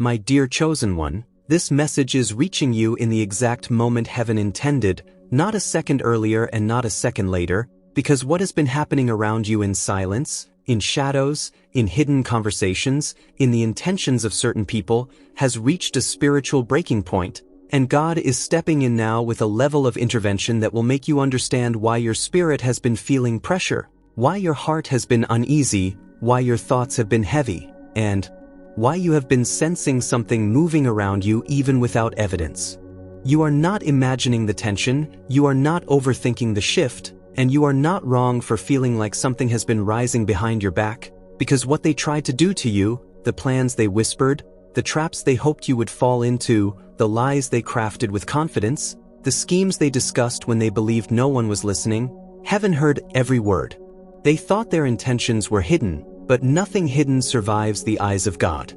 My dear chosen one, this message is reaching you in the exact moment heaven intended, not a second earlier and not a second later, because what has been happening around you in silence, in shadows, in hidden conversations, in the intentions of certain people, has reached a spiritual breaking point, and God is stepping in now with a level of intervention that will make you understand why your spirit has been feeling pressure, why your heart has been uneasy, why your thoughts have been heavy, and why you have been sensing something moving around you even without evidence. You are not imagining the tension, you are not overthinking the shift, and you are not wrong for feeling like something has been rising behind your back, because what they tried to do to you, the plans they whispered, the traps they hoped you would fall into, the lies they crafted with confidence, the schemes they discussed when they believed no one was listening, heaven heard every word. They thought their intentions were hidden, but nothing hidden survives the eyes of God.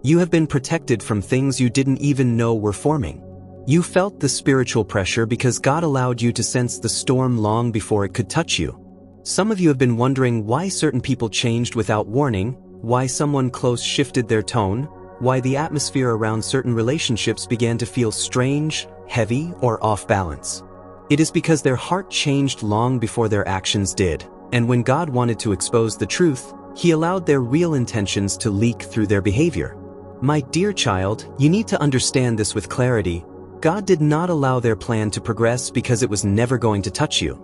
You have been protected from things you didn't even know were forming. You felt the spiritual pressure because God allowed you to sense the storm long before it could touch you. Some of you have been wondering why certain people changed without warning, why someone close shifted their tone, why the atmosphere around certain relationships began to feel strange, heavy, or off balance. It is because their heart changed long before their actions did, and when God wanted to expose the truth, He allowed their real intentions to leak through their behavior. My dear child, you need to understand this with clarity. God did not allow their plan to progress because it was never going to touch you.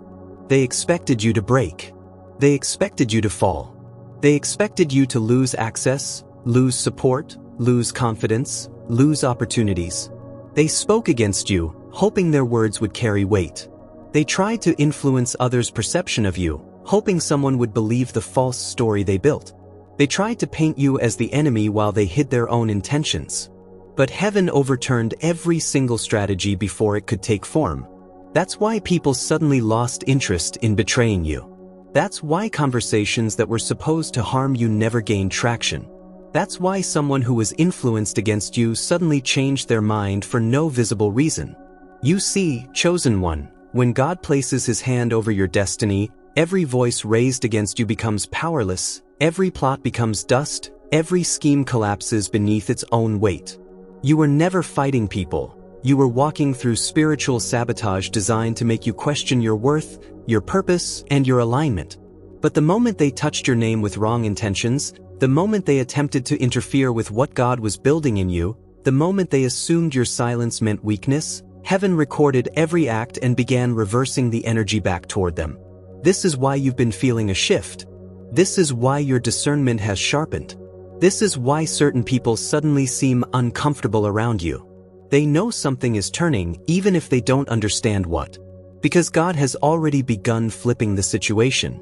They expected you to break. They expected you to fall. They expected you to lose access, lose support, lose confidence, lose opportunities. They spoke against you, hoping their words would carry weight. They tried to influence others' perception of you, hoping someone would believe the false story they built. They tried to paint you as the enemy while they hid their own intentions. But heaven overturned every single strategy before it could take form. That's why people suddenly lost interest in betraying you. That's why conversations that were supposed to harm you never gained traction. That's why someone who was influenced against you suddenly changed their mind for no visible reason. You see, chosen one, when God places His hand over your destiny, every voice raised against you becomes powerless, every plot becomes dust, every scheme collapses beneath its own weight. You were never fighting people. You were walking through spiritual sabotage designed to make you question your worth, your purpose, and your alignment. But the moment they touched your name with wrong intentions, the moment they attempted to interfere with what God was building in you, the moment they assumed your silence meant weakness, heaven recorded every act and began reversing the energy back toward them. This is why you've been feeling a shift. This is why your discernment has sharpened. This is why certain people suddenly seem uncomfortable around you. They know something is turning even if they don't understand what. Because God has already begun flipping the situation.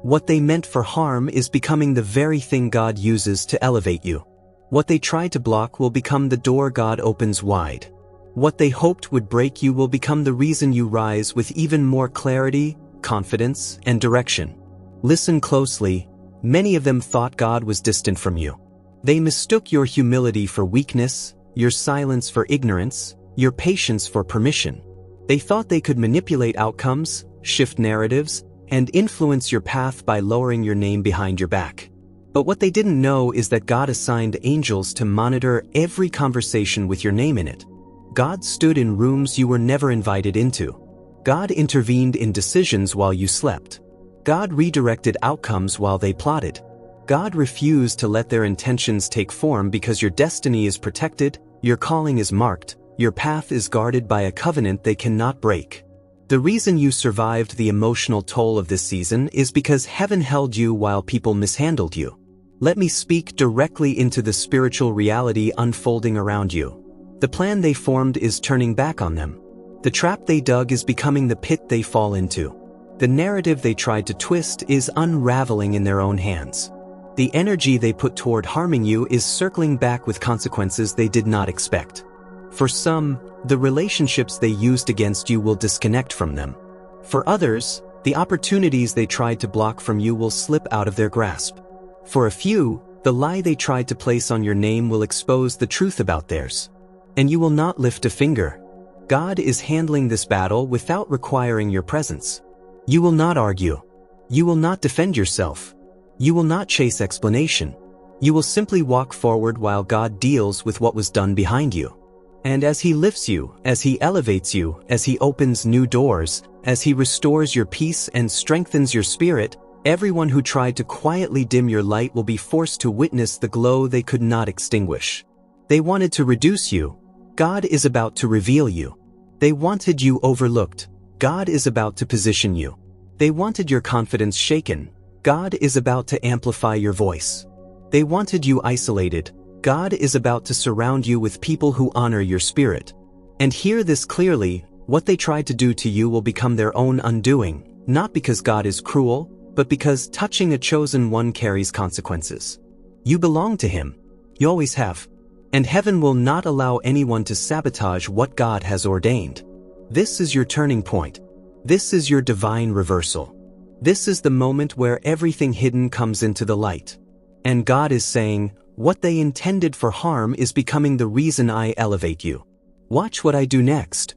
What they meant for harm is becoming the very thing God uses to elevate you. What they tried to block will become the door God opens wide. What they hoped would break you will become the reason you rise with even more clarity, confidence, and direction. Listen closely. Many of them thought God was distant from you. They mistook your humility for weakness, your silence for ignorance, your patience for permission. They thought they could manipulate outcomes, shift narratives, and influence your path by lowering your name behind your back. But what they didn't know is that God assigned angels to monitor every conversation with your name in it. God stood in rooms you were never invited into. God intervened in decisions while you slept. God redirected outcomes while they plotted. God refused to let their intentions take form because your destiny is protected, your calling is marked, your path is guarded by a covenant they cannot break. The reason you survived the emotional toll of this season is because heaven held you while people mishandled you. Let me speak directly into the spiritual reality unfolding around you. The plan they formed is turning back on them. The trap they dug is becoming the pit they fall into. The narrative they tried to twist is unraveling in their own hands. The energy they put toward harming you is circling back with consequences they did not expect. For some, the relationships they used against you will disconnect from them. For others, the opportunities they tried to block from you will slip out of their grasp. For a few, the lie they tried to place on your name will expose the truth about theirs. And you will not lift a finger. God is handling this battle without requiring your presence. You will not argue. You will not defend yourself. You will not chase explanation. You will simply walk forward while God deals with what was done behind you. And as He lifts you, as He elevates you, as He opens new doors, as He restores your peace and strengthens your spirit, everyone who tried to quietly dim your light will be forced to witness the glow they could not extinguish. They wanted to reduce you. God is about to reveal you. They wanted you overlooked. God is about to position you. They wanted your confidence shaken. God is about to amplify your voice. They wanted you isolated. God is about to surround you with people who honor your spirit. And hear this clearly, what they tried to do to you will become their own undoing, not because God is cruel, but because touching a chosen one carries consequences. You belong to Him. You always have. And heaven will not allow anyone to sabotage what God has ordained. This is your turning point. This is your divine reversal. This is the moment where everything hidden comes into the light. And God is saying, what they intended for harm is becoming the reason I elevate you. Watch what I do next.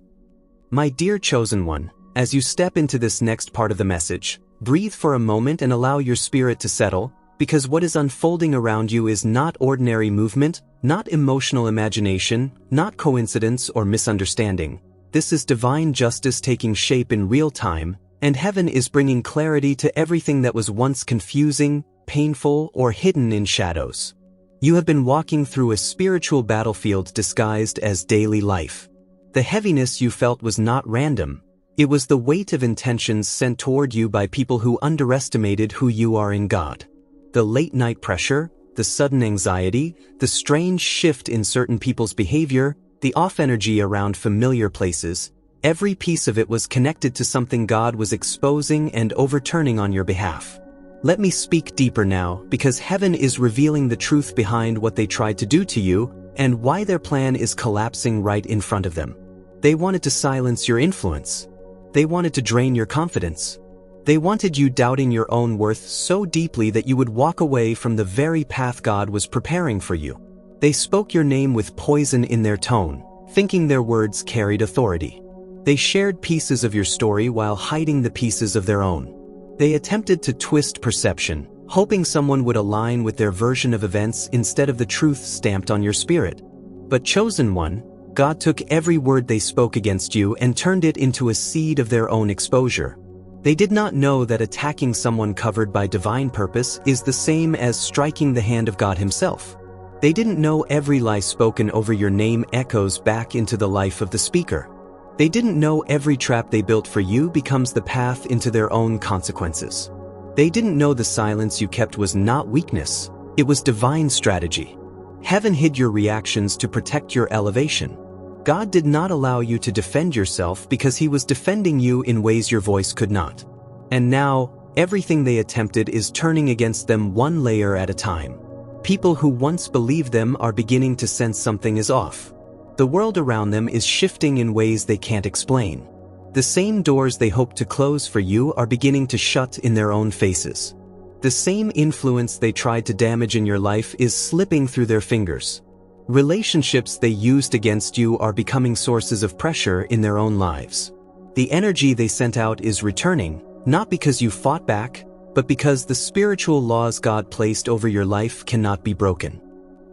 My dear chosen one, as you step into this next part of the message, breathe for a moment and allow your spirit to settle, because what is unfolding around you is not ordinary movement, not emotional imagination, not coincidence or misunderstanding. This is divine justice taking shape in real time, and heaven is bringing clarity to everything that was once confusing, painful, or hidden in shadows. You have been walking through a spiritual battlefield disguised as daily life. The heaviness you felt was not random. It was the weight of intentions sent toward you by people who underestimated who you are in God. The late-night pressure, the sudden anxiety, the strange shift in certain people's behavior, the off energy around familiar places, every piece of it was connected to something God was exposing and overturning on your behalf. Let me speak deeper now, because heaven is revealing the truth behind what they tried to do to you and why their plan is collapsing right in front of them. They wanted to silence your influence. They wanted to drain your confidence. They wanted you doubting your own worth so deeply that you would walk away from the very path God was preparing for you. They spoke your name with poison in their tone, thinking their words carried authority. They shared pieces of your story while hiding the pieces of their own. They attempted to twist perception, hoping someone would align with their version of events instead of the truth stamped on your spirit. But chosen one, God took every word they spoke against you and turned it into a seed of their own exposure. They did not know that attacking someone covered by divine purpose is the same as striking the hand of God Himself. They didn't know every lie spoken over your name echoes back into the life of the speaker. They didn't know every trap they built for you becomes the path into their own consequences. They didn't know the silence you kept was not weakness, it was divine strategy. Heaven hid your reactions to protect your elevation. God did not allow you to defend yourself because He was defending you in ways your voice could not. And now, everything they attempted is turning against them one layer at a time. People who once believed them are beginning to sense something is off. The world around them is shifting in ways they can't explain. The same doors they hoped to close for you are beginning to shut in their own faces. The same influence they tried to damage in your life is slipping through their fingers. Relationships they used against you are becoming sources of pressure in their own lives. The energy they sent out is returning, not because you fought back, but because the spiritual laws God placed over your life cannot be broken.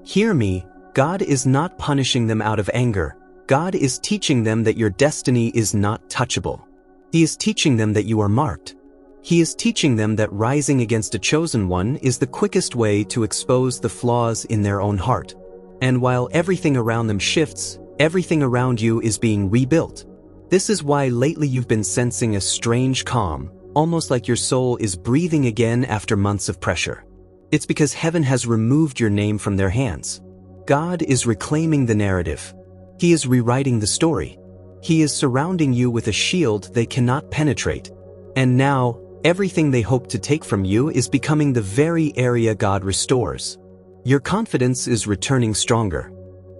Hear me. God is not punishing them out of anger. God is teaching them that your destiny is not touchable. He is teaching them that you are marked. He is teaching them that rising against a chosen one is the quickest way to expose the flaws in their own heart. And while everything around them shifts, everything around you is being rebuilt. This is why lately you've been sensing a strange calm, almost like your soul is breathing again after months of pressure. It's because heaven has removed your name from their hands. God is reclaiming the narrative. He is rewriting the story. He is surrounding you with a shield they cannot penetrate. And now, everything they hope to take from you is becoming the very area God restores. Your confidence is returning stronger.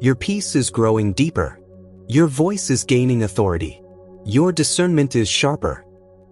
Your peace is growing deeper. Your voice is gaining authority. Your discernment is sharper.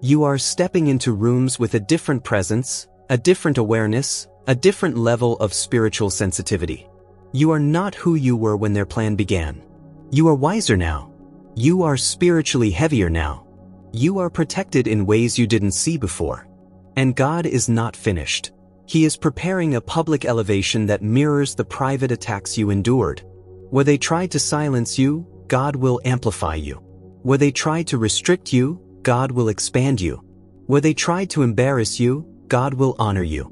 You are stepping into rooms with a different presence, a different awareness, a different level of spiritual sensitivity. You are not who you were when their plan began. You are wiser now. You are spiritually heavier now. You are protected in ways you didn't see before. And God is not finished. He is preparing a public elevation that mirrors the private attacks you endured. Where they tried to silence you, God will amplify you. Where they tried to restrict you, God will expand you. Where they tried to embarrass you, God will honor you.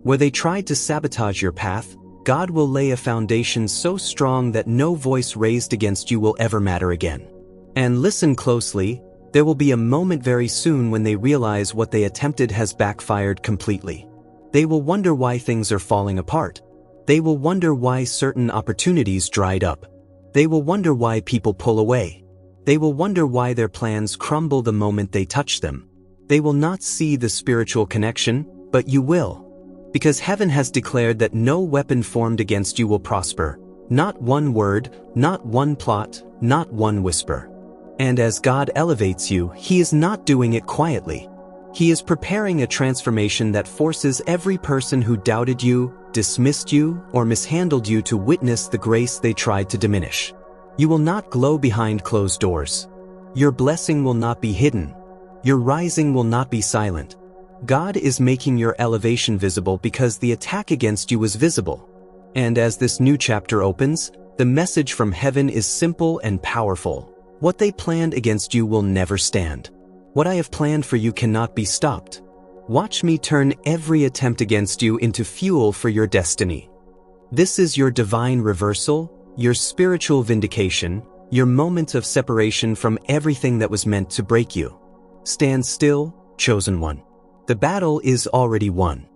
Where they tried to sabotage your path, God will lay a foundation so strong that no voice raised against you will ever matter again. And listen closely, there will be a moment very soon when they realize what they attempted has backfired completely. They will wonder why things are falling apart. They will wonder why certain opportunities dried up. They will wonder why people pull away. They will wonder why their plans crumble the moment they touch them. They will not see the spiritual connection, but you will. Because heaven has declared that no weapon formed against you will prosper. Not one word, not one plot, not one whisper. And as God elevates you, He is not doing it quietly. He is preparing a transformation that forces every person who doubted you, dismissed you, or mishandled you to witness the grace they tried to diminish. You will not glow behind closed doors. Your blessing will not be hidden. Your rising will not be silent. God is making your elevation visible because the attack against you was visible. And as this new chapter opens, the message from heaven is simple and powerful. What they planned against you will never stand. What I have planned for you cannot be stopped. Watch me turn every attempt against you into fuel for your destiny. This is your divine reversal, your spiritual vindication, your moment of separation from everything that was meant to break you. Stand still, chosen one. The battle is already won.